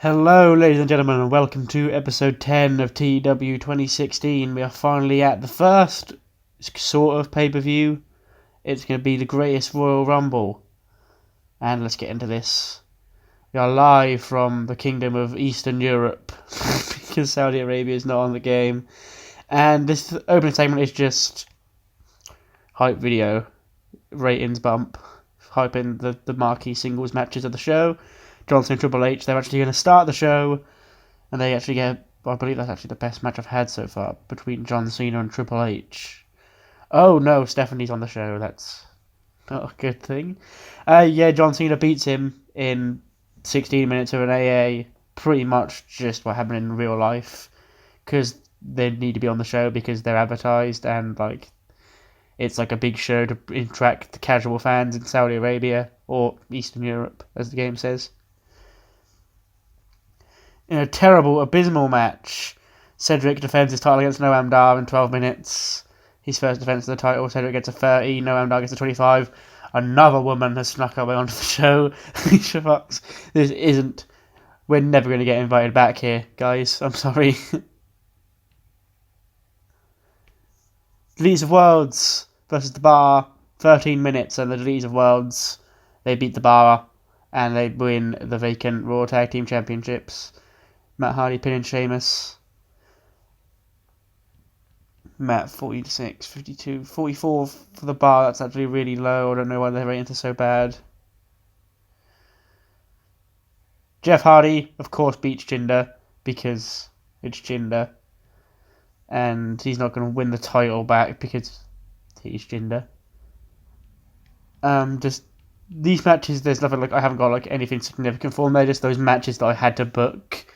Hello, ladies and gentlemen, and welcome to episode 10 of TEW 2016. We are finally at the first sort of pay-per-view. It's going to be the greatest Royal Rumble. And let's get into this. We are live from the Kingdom of Eastern Europe because Saudi Arabia is not on the game. And this opening segment is just hype video, ratings bump, hyping the marquee singles matches of the show. John Cena and Triple H, they're actually going to start the show, and they actually get, I believe that's actually the best match I've had so far, between John Cena and Triple H. Oh no, Stephanie's on the show, that's not a good thing. John Cena beats him in 16 minutes of an AA, pretty much just what happened in real life, because they need to be on the show because they're advertised, and it's like a big show to attract the casual fans in Saudi Arabia, or Eastern Europe, as the game says. In a terrible, abysmal match, Cedric defends his title against Noam Dar in 12 minutes. His first defense of the title, Cedric gets a 30, Noam Dar gets a 25. Another woman has snuck her way onto the show. Alicia Fox. We're never going to get invited back here, guys. I'm sorry. Deletes of Worlds versus the Bar. 13 minutes, and the Deletes of Worlds, they beat the Bar, and they win the vacant Raw Tag Team Championships. Matt Hardy pinning Sheamus. Matt 46, 52, 44 for the Bar. That's actually really low. I don't know why their ratings are so bad. Jeff Hardy, of course, beats Jinder because it's Jinder. And he's not going to win the title back because he's Jinder. Just these matches, there's nothing I haven't got anything significant for them. They're just those matches that I had to book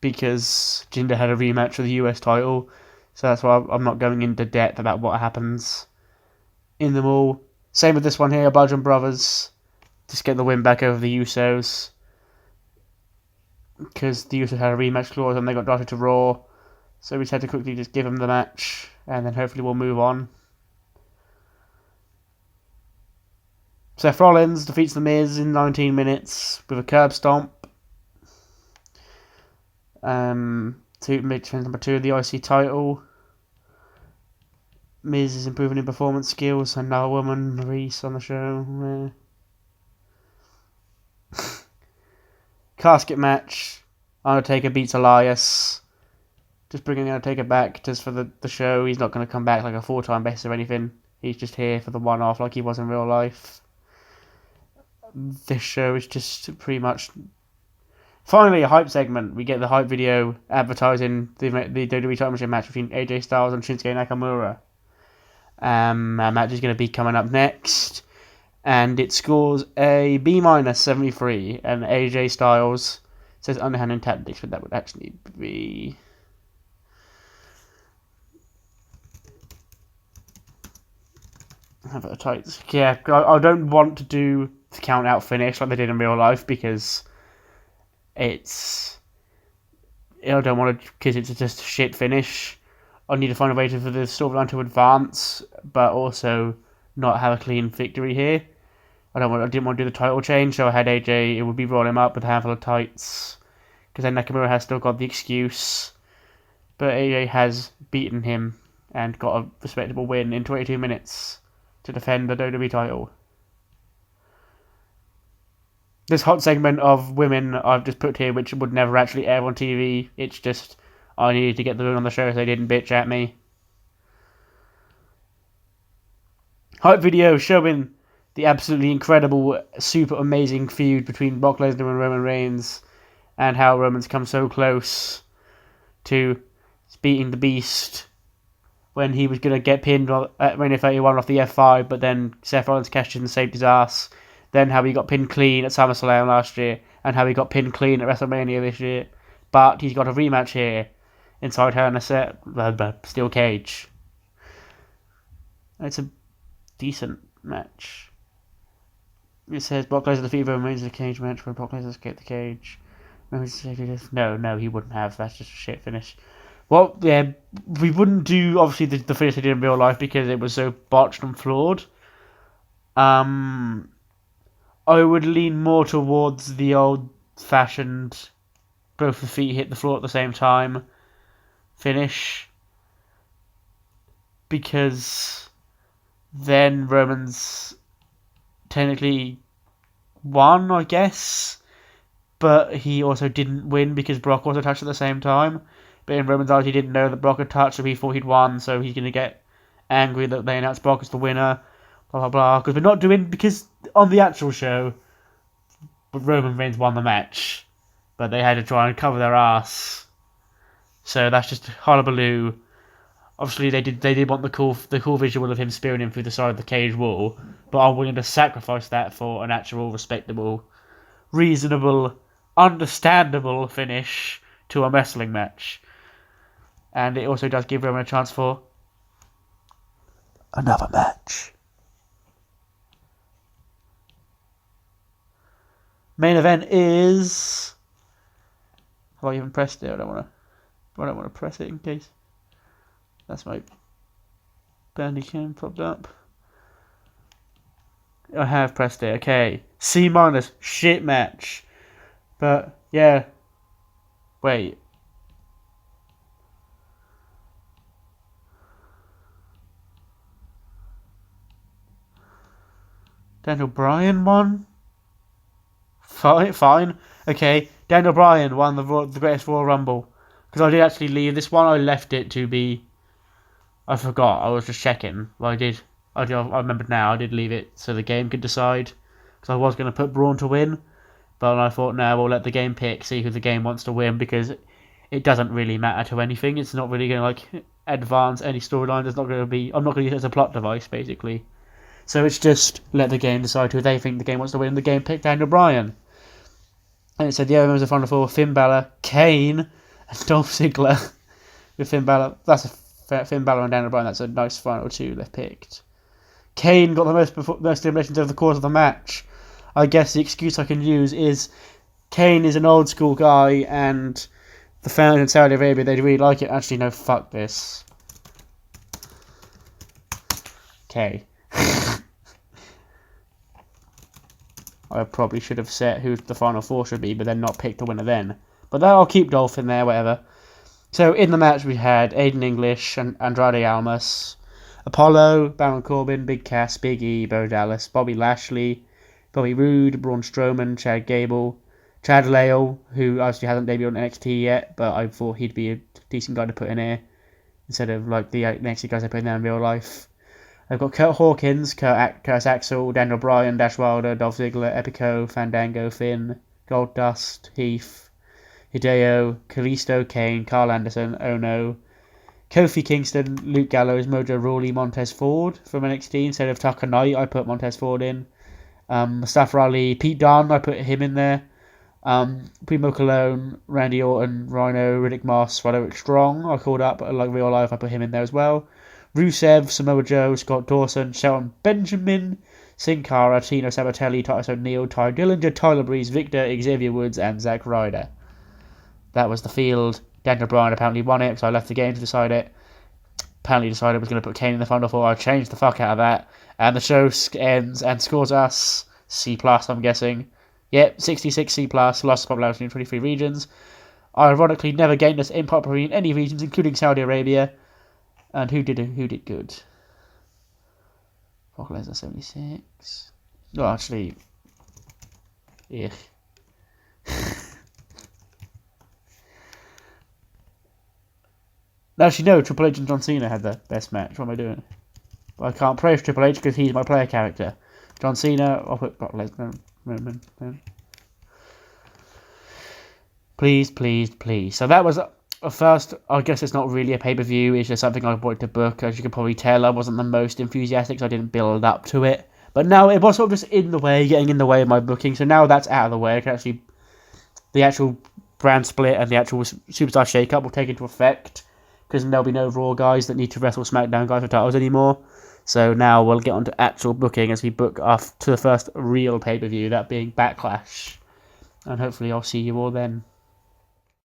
because Jinder had a rematch for the US title, so that's why I'm not going into depth about what happens in them all. Same with this one here, Bludgeon Brothers, just getting the win back over the Usos, because the Usos had a rematch clause and they got drafted to Raw, so we just had to quickly just give them the match, and then hopefully we'll move on. Seth Rollins defeats The Miz in 19 minutes with a curb stomp. Number 2 of the IC title. Miz is improving in performance skills. Another woman, Maurice, on the show. Casket match. Undertaker beats Elias. Just bringing Undertaker back just for the show. He's not going to come back like a full-time basis or anything. He's just here for the one-off like he was in real life. This show is just pretty much... Finally, a hype segment. We get the hype video advertising the WWE Championship match between AJ Styles and Shinsuke Nakamura. Our match is going to be coming up next, and it scores a B-73, and AJ Styles says underhanded tactics, but that would actually be... Have it tight. Yeah, I don't want to do the count-out finish like they did in real life, because... I don't want to, because it's just a shit finish. I need to find a way for the storyline to advance, but also not have a clean victory here. I didn't want to do the title change, so I had AJ. It would be roll him up with a handful of tights, because then Nakamura has still got the excuse, but AJ has beaten him and got a respectable win in 22 minutes to defend the WWE title. This hot segment of women I've just put here, which would never actually air on TV. It's just, I needed to get them on the show so they didn't bitch at me. Hype video showing the absolutely incredible, super amazing feud between Brock Lesnar and Roman Reigns, and how Roman's come so close to beating the Beast when he was going to get pinned at Mania 31 off the F5, but then Seth Rollins cashed in and saved his ass. Then how he got pinned clean at SummerSlam last year, and how he got pinned clean at WrestleMania this year. But he's got a rematch here inside Hell in a Steel Cage. It's a decent match. It says Brock Lesnar defeated Roman Reigns in a cage match where Brock Lesnar escaped the cage. No, he wouldn't have. That's just a shit finish. Well, yeah, we wouldn't do obviously the finish they did in real life because it was so botched and flawed. I would lean more towards the old-fashioned both the feet hit the floor at the same time finish, because then Roman's technically won, I guess, but he also didn't win because Brock also touched at the same time. But in Roman's eyes, he didn't know that Brock had touched, so he thought he'd won, so he's going to get angry that they announced Brock as the winner, blah blah blah, because we're not doing, because on the actual show Roman Reigns won the match, but they had to try and cover their ass, so that's just hullabaloo. Obviously they did want the cool visual of him spearing him through the side of the cage wall, but I'm willing to sacrifice that for an actual respectable, reasonable, understandable finish to a wrestling match. And it also does give Roman a chance for another match. Main event is... Have I even pressed it? I don't want to press it in case. That's my bandy cam popped up. I have pressed it. Okay. C-. Shit match. But, yeah. Wait. Daniel Bryan won? Fine. Okay. Daniel Bryan won the Greatest Royal Rumble. Because I did actually leave this one. I left it to be... I forgot. I was just checking. Well, I remembered now. I did leave it so the game could decide. Because I was going to put Braun to win. But I thought, no, we'll let the game pick. See who the game wants to win. Because it doesn't really matter to anything. It's not really going to advance any storyline. It's not going to be... I'm not going to use it as a plot device, basically. So it's just let the game decide who they think the game wants to win. The game picked Daniel Bryan. And it said the other members of the Final Four: Finn Balor, Kane, and Dolph Ziggler. With Finn Balor, Finn Balor and Daniel Bryan. That's a nice final two they've picked. Kane got the most eliminations over the course of the match. I guess the excuse I can use is Kane is an old school guy, and the fans in Saudi Arabia, they really like it. Actually, no, fuck this. Okay. I probably should have set who the Final Four should be, but then not picked the winner then. But I'll keep Dolph in there, whatever. So in the match we had Aiden English and Andrade Almas, Apollo, Baron Corbin, Big Cass, Big E, Bo Dallas, Bobby Lashley, Bobby Roode, Braun Strowman, Chad Gable, Chad Lale, who actually hasn't debuted on NXT yet, but I thought he'd be a decent guy to put in here instead of like the NXT guys I put in there in real life. I've got Kurt Hawkins, Curtis Axel, Daniel Bryan, Dash Wilder, Dolph Ziggler, Epico, Fandango, Finn, Goldust, Heath, Hideo, Kalisto, Kane, Carl Anderson, Ono, Kofi Kingston, Luke Gallows, Mojo Rawley, Montez Ford from NXT. Instead of Tucker Knight, I put Montez Ford in. Mustafa Ali, Pete Dunne, I put him in there. Primo Cologne, Randy Orton, Rhino, Riddick Moss, Roderick Strong, I called up, like real life, I put him in there as well. Rusev, Samoa Joe, Scott Dawson, Shelton Benjamin, Sin Cara, Tino Sabatelli, Titus O'Neil, Ty Dillinger, Tyler Breeze, Victor, Xavier Woods, and Zack Ryder. That was the field. Daniel Bryan apparently won it, so I left the game to decide it. Apparently decided I was going to put Kane in the Final Four. I changed the fuck out of that. And the show ends and scores us C+, I'm guessing. Yep, 66 C+, lost popularity in 23 regions. Ironically, never gained us improperly in any regions, including Saudi Arabia. And who did good? Brock Lesnar 76. No, actually, yeah. Actually, no. Triple H and John Cena had the best match. What am I doing? But I can't praise Triple H because he's my player character. John Cena. I'll put Brock Lesnar. Please, please, please. So that was. First, I guess it's not really a pay-per-view, it's just something I wanted to book. As you can probably tell, I wasn't the most enthusiastic, so I didn't build up to it. But now it was sort of just in the way, getting in the way of my booking, so now that's out of the way. I can actually... The actual brand split and the actual Superstar shake-up will take into effect, because there'll be no Raw guys that need to wrestle SmackDown guys for titles anymore. So now we'll get on to actual booking as we book off to the first real pay-per-view, that being Backlash. And hopefully I'll see you all then.